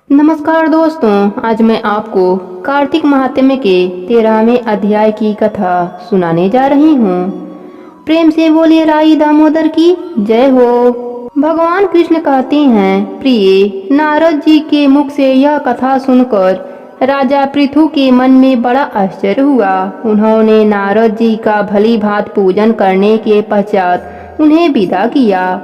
नमस्कार दोस्तों, आज मैं आपको कार्तिक महात्म्य के 13वें अध्याय की कथा सुनाने जा रही हूँ। प्रेम से बोलिए राई दामोदर की जय हो। भगवान कृष्ण कहते हैं, प्रिय नारद जी के मुख से यह कथा सुनकर राजा पृथु के मन में बड़ा आश्चर्य हुआ। उन्होंने नारद जी का भली भांति पूजन करने के पश्चात उन्हें विदा किया।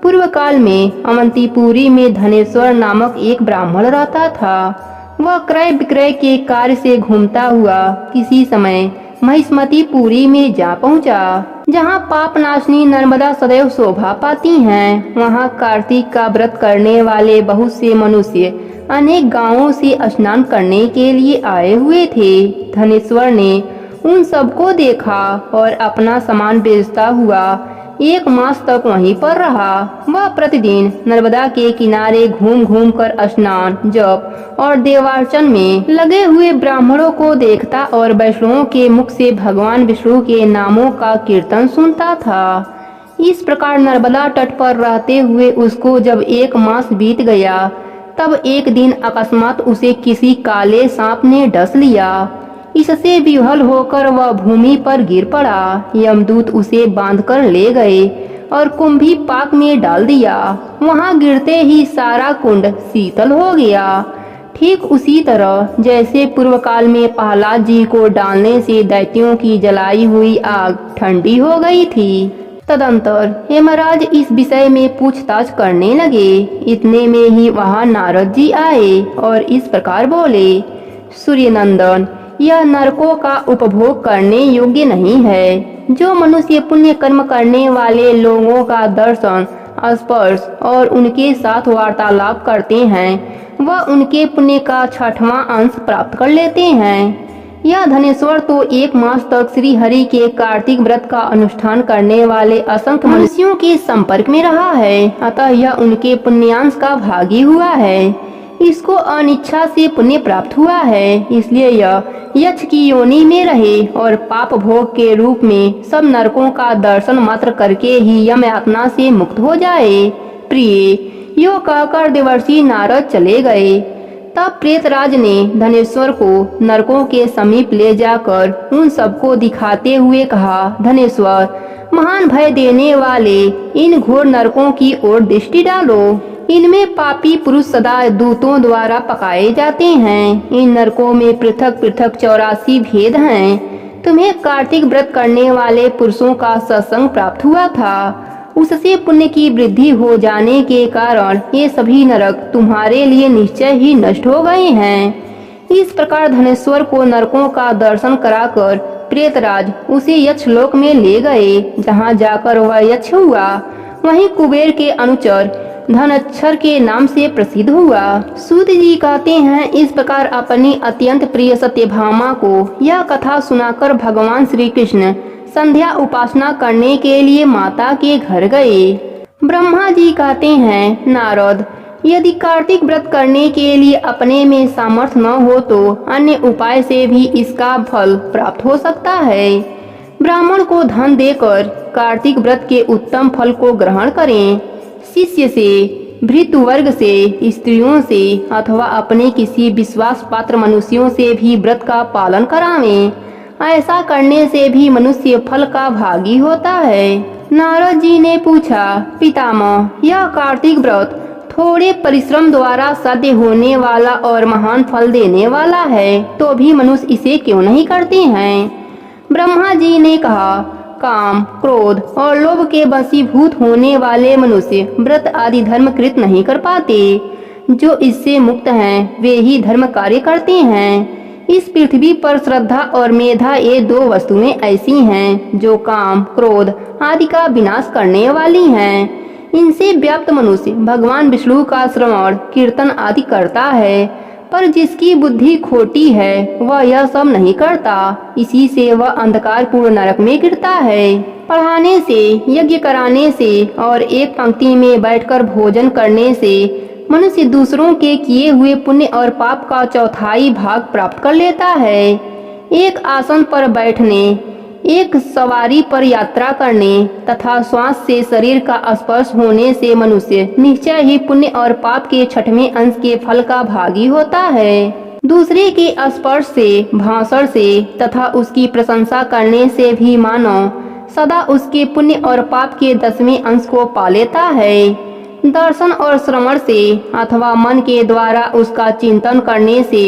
पूर्व काल में अवंतीपुरी में धनेश्वर नामक एक ब्राह्मण रहता था। वह क्रय विक्रय के कार्य से घूमता हुआ किसी समय महिष्मतीपुरी में जा पहुंचा, जहां पाप नाशनी नर्मदा सदैव शोभा पाती हैं। वहां कार्तिक का व्रत करने वाले बहुत से मनुष्य अनेक गांवों से स्नान करने के लिए आए हुए थे। धनेश्वर ने उन सबको देखा और अपना सामान बेचता हुआ 1 मास तक वहीं पर रहा। वह प्रतिदिन नर्मदा के किनारे घूम घूम कर स्नान, जप और देवार्चन में लगे हुए ब्राह्मणों को देखता और वैष्णवों के मुख से भगवान विष्णु के नामों का कीर्तन सुनता था। इस प्रकार नर्मदा तट पर रहते हुए उसको जब 1 मास बीत गया, तब एक दिन अकस्मात उसे किसी काले सांप ने डस लिया। इससे विह्वल होकर वह भूमि पर गिर पड़ा। यमदूत उसे बांधकर ले गए और कुंभी पाक में डाल दिया। वहां गिरते ही सारा कुंड शीतल हो गया, ठीक उसी तरह जैसे पूर्व काल में प्रहलाद जी को डालने से दैत्यों की जलाई हुई आग ठंडी हो गई थी। तदंतर हेमराज इस विषय में पूछताछ करने लगे। इतने में ही वहां नारद जी आए और इस प्रकार बोले, सूर्यनंदन, यह नरकों का उपभोग करने योग्य नहीं है। जो मनुष्य पुण्य कर्म करने वाले लोगों का दर्शन, स्पर्श और उनके साथ वार्तालाप करते हैं, वह उनके पुण्य का 6वां अंश प्राप्त कर लेते हैं। यह धनेश्वर तो 1 मास तक श्री हरि के कार्तिक व्रत का अनुष्ठान करने वाले असंख्य मनुष्यों के संपर्क में रहा है, अतः यह उनके पुण्यांश का भागी हुआ है। इसको अनिच्छा से पुण्य प्राप्त हुआ है, इसलिए यह यक्ष की योनि में रहे और पाप भोग के रूप में सब नरकों का दर्शन मात्र करके ही यम यातना से मुक्त हो जाए। प्रिय, यो कहकर देवर्षि नारद चले गए। तब प्रेतराज ने धनेश्वर को नरकों के समीप ले जाकर उन सबको दिखाते हुए कहा, धनेश्वर, महान भय देने वाले इन घोर नरकों की ओर दृष्टि डालो। इनमें पापी पुरुष सदा दूतों द्वारा पकाए जाते हैं। इन नरकों में पृथक पृथक 84 भेद हैं। तुम्हें कार्तिक व्रत करने वाले पुरुषों का सत्संग प्राप्त हुआ था। उससे पुण्य की वृद्धि हो जाने के कारण ये सभी नरक तुम्हारे लिए निश्चय ही नष्ट हो गए हैं। इस प्रकार धनेश्वर को नरकों का दर्शन कराकर प्रेतराज उसे यक्षलोक में ले गए, जहाँ जाकर वह यक्ष हुआ। वहीं कुबेर के अनुचर धनच्छर के नाम से प्रसिद्ध हुआ। सूत जी कहते हैं, इस प्रकार अपनी अत्यंत प्रिय सत्यभामा को यह कथा सुनाकर भगवान श्री कृष्ण संध्या उपासना करने के लिए माता के घर गए। ब्रह्मा जी कहते हैं, नारद, यदि कार्तिक व्रत करने के लिए अपने में सामर्थ्य न हो तो अन्य उपाय से भी इसका फल प्राप्त हो सकता है। ब्राह्मण को धन देकर कार्तिक व्रत के उत्तम फल को ग्रहण करें। शिष्य से, भृतु वर्ग से, स्त्रियों से अथवा अपने किसी विश्वास पात्र मनुष्यों से भी व्रत का पालन करावें। ऐसा करने से भी मनुष्य फल का भागी होता है। नारद जी ने पूछा, पितामह, यह कार्तिक व्रत थोड़े परिश्रम द्वारा साध्य होने वाला और महान फल देने वाला है, तो भी मनुष्य इसे क्यों नहीं करते हैं? ब्रह्मा जी ने कहा, काम, क्रोध और लोभ के वशीभूत होने वाले मनुष्य व्रत आदि धर्म कृत नहीं कर पाते। जो इससे मुक्त हैं, वे ही धर्म कार्य करते हैं। इस पृथ्वी पर श्रद्धा और मेधा, ये 2 वस्तुएं ऐसी हैं जो काम, क्रोध आदि का विनाश करने वाली हैं। इनसे व्याप्त मनुष्य भगवान विष्णु का श्रवण, कीर्तन आदि करता है, पर जिसकी बुद्धि खोटी है वह यह सब नहीं करता। इसी से वह अंधकारपूर्ण नरक में गिरता है। पढ़ाने से, यज्ञ कराने से और एक पंक्ति में बैठकर भोजन करने से मनुष्य दूसरों के किए हुए पुण्य और पाप का 1/4 भाग प्राप्त कर लेता है। एक आसन पर बैठने, एक सवारी पर यात्रा करने तथा श्वास से शरीर का स्पर्श होने से मनुष्य निश्चय ही पुण्य और पाप के छठवें अंश के फल का भागी होता है। दूसरे के स्पर्श से, भाषण से तथा उसकी प्रशंसा करने से भी मानव सदा उसके पुण्य और पाप के 10वें अंश को पा लेता है। दर्शन और श्रवण से अथवा मन के द्वारा उसका चिंतन करने से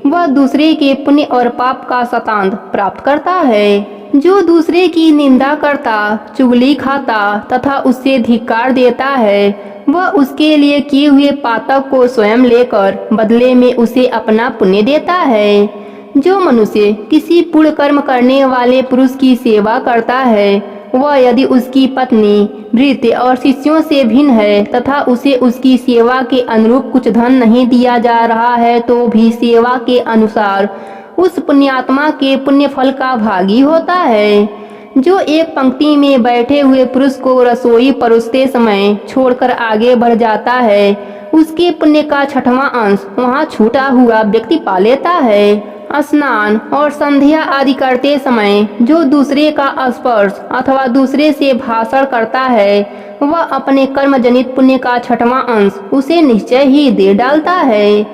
वह दूसरे के पुण्य और पाप का शतांश प्राप्त करता है। जो दूसरे की निंदा करता, चुगली खाता तथा उससे धिक्कार देता है, वह उसके लिए किए हुए पातक को स्वयं लेकर बदले में उसे अपना पुण्य देता है। जो मनुष्य किसी पुण्य कर्म करने वाले पुरुष की सेवा करता है, वह यदि उसकी पत्नी, भृत्य और शिष्यों से भिन्न है तथा उसे उसकी सेवा के अनुरूप कुछ धन नहीं दिया जा रहा है, तो भी सेवा के अनुसार उस पुण्यात्मा के पुण्य फल का भागी होता है। जो एक पंक्ति में बैठे हुए पुरुष को रसोई परोसते समय छोड़कर आगे बढ़ जाता है, उसके पुण्य का 6वां अंश वहाँ छूटा हुआ व्यक्ति पा लेता है। स्नान और संध्या आदि करते समय जो दूसरे का स्पर्श अथवा दूसरे से भाषण करता है, वह अपने कर्म जनित पुण्य का 6वां अंश उसे निश्चय ही दे डालता है।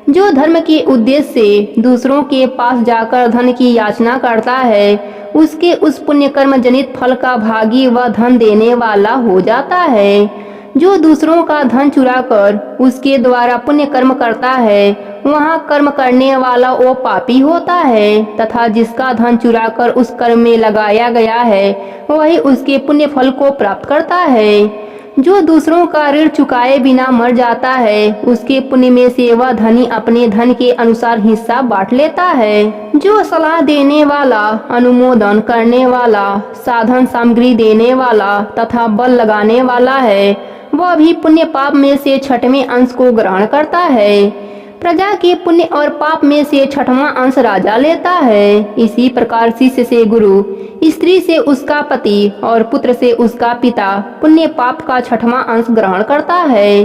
जो धर्म के उद्देश्य से दूसरों के पास जाकर धन की याचना करता है, उसके उस पुण्य कर्म जनित फल का भागी वह धन देने वाला हो जाता है। जो दूसरों का धन चुराकर उसके द्वारा पुण्य कर्म करता है, वहाँ कर्म करने वाला वो पापी होता है तथा जिसका धन चुराकर उस कर्म में लगाया गया है, वही उसके पुण्य फल को प्राप्त करता है। जो दूसरों का ऋण चुकाए बिना मर जाता है, उसके पुण्य में से वह धनी अपने धन के अनुसार हिस्सा बांट लेता है। जो सलाह देने वाला, अनुमोदन करने वाला, साधन सामग्री देने वाला तथा बल लगाने वाला है, वह भी पुण्य पाप में से 6वें अंश को ग्रहण करता है। प्रजा के पुण्य और पाप में से 6वां अंश राजा लेता है। इसी प्रकार शिष्य से गुरु, स्त्री से उसका पति और पुत्र से उसका पिता पुण्य पाप का 6वां अंश ग्रहण करता है।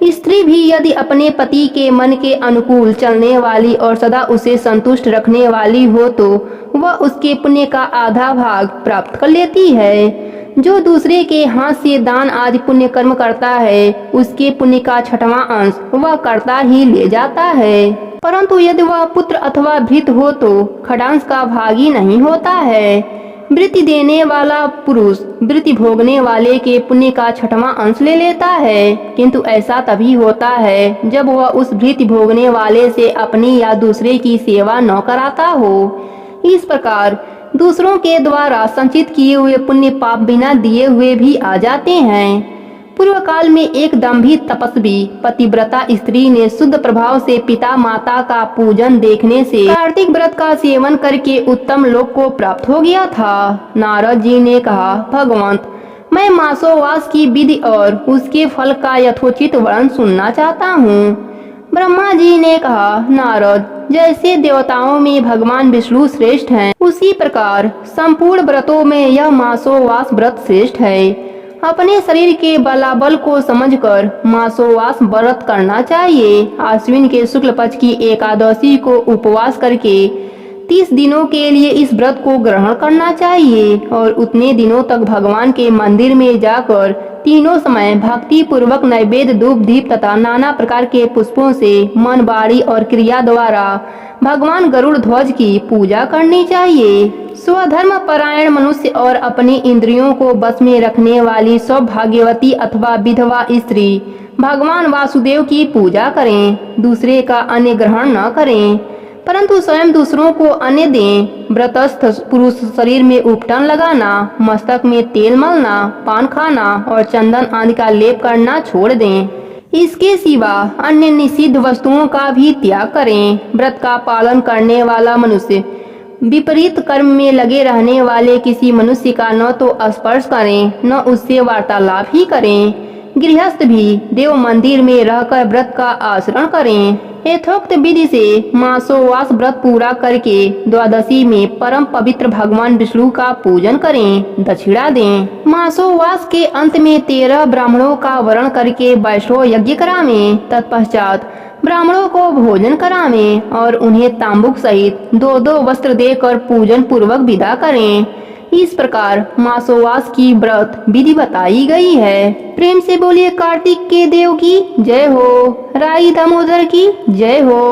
स्त्री भी यदि अपने पति के मन के अनुकूल चलने वाली और सदा उसे संतुष्ट रखने वाली हो, तो वह उसके पुण्य का आधा भाग प्राप्त कर लेती है। जो दूसरे के हाथ से दान आदि पुण्य कर्म करता है, उसके पुण्य का 6वां अंश वह करता ही ले जाता है। परंतु यदि वह पुत्र अथवा भृत्य हो तो खडांश का भागी नहीं होता है। वृत्ति देने वाला पुरुष वृत्ति भोगने वाले के पुण्य का 6वां अंश ले लेता है, किंतु ऐसा तभी होता है जब वह उस वृत्ति भोगने वाले से अपनी या दूसरे की सेवा न कराता हो। इस प्रकार दूसरों के द्वारा संचित किए हुए पुण्य पाप बिना दिए हुए भी आ जाते हैं। पूर्व काल में एक दंभी तपस्वी पतिव्रता स्त्री ने शुद्ध प्रभाव से पिता माता का पूजन देखने से कार्तिक व्रत का सेवन करके उत्तम लोक को प्राप्त हो गया था। नारद जी ने कहा, भगवंत, मैं मासोवास की विधि और उसके फल का यथोचित वर्णन सुनना चाहता हूँ। ब्रह्मा जी ने कहा, नारद, जैसे देवताओं में भगवान विष्णु श्रेष्ठ हैं, उसी प्रकार संपूर्ण व्रतों में यह मासोवास व्रत श्रेष्ठ है। अपने शरीर के बलाबल को समझकर मासोवास व्रत करना चाहिए। आश्विन के शुक्ल पक्ष की एकादशी को उपवास करके 30 दिनों के लिए इस व्रत को ग्रहण करना चाहिए और उतने दिनों तक भगवान के मंदिर में जाकर तीनों समय भक्ति पूर्वक नैवेद्य, धूप, दीप तथा नाना प्रकार के पुष्पों से मन, वाणी और क्रिया द्वारा भगवान गरुड़ ध्वज की पूजा करनी चाहिए। स्वधर्म परायण मनुष्य और अपनी इंद्रियों को बस में रखने वाली सौभाग्यवती अथवा विधवा स्त्री भगवान वासुदेव की पूजा करें। दूसरे का अन्न ग्रहण न करें, परंतु स्वयं दूसरों को अन्न दें। व्रतस्थ पुरुष शरीर में उपटन लगाना, मस्तक में तेल मलना, पान खाना और चंदन आदि का लेप करना छोड़ दें। इसके सिवा अन्य निषिद्ध वस्तुओं का भी त्याग करें। व्रत का पालन करने वाला मनुष्य विपरीत कर्म में लगे रहने वाले किसी मनुष्य का न तो स्पर्श करें, न उससे वार्तालाप ही करें। गृहस्थ भी देव मंदिर में रहकर व्रत का आचरण करें। यथोक्त विधि से मासोवास व्रत पूरा करके द्वादशी में परम पवित्र भगवान विष्णु का पूजन करें, दक्षिणा दें। मासोवास के अंत में 13 ब्राह्मणों का वरण करके वैष्णव यज्ञ करावें। तत्पश्चात ब्राह्मणों को भोजन करावें और उन्हें तांबुक सहित 2-2 वस्त्र देकर पूजन पूर्वक विदा करें। इस प्रकार मासोवास की व्रत विधि बताई गई है। प्रेम से बोलिए कार्तिक के देव की जय हो, राई दामोदर की जय हो।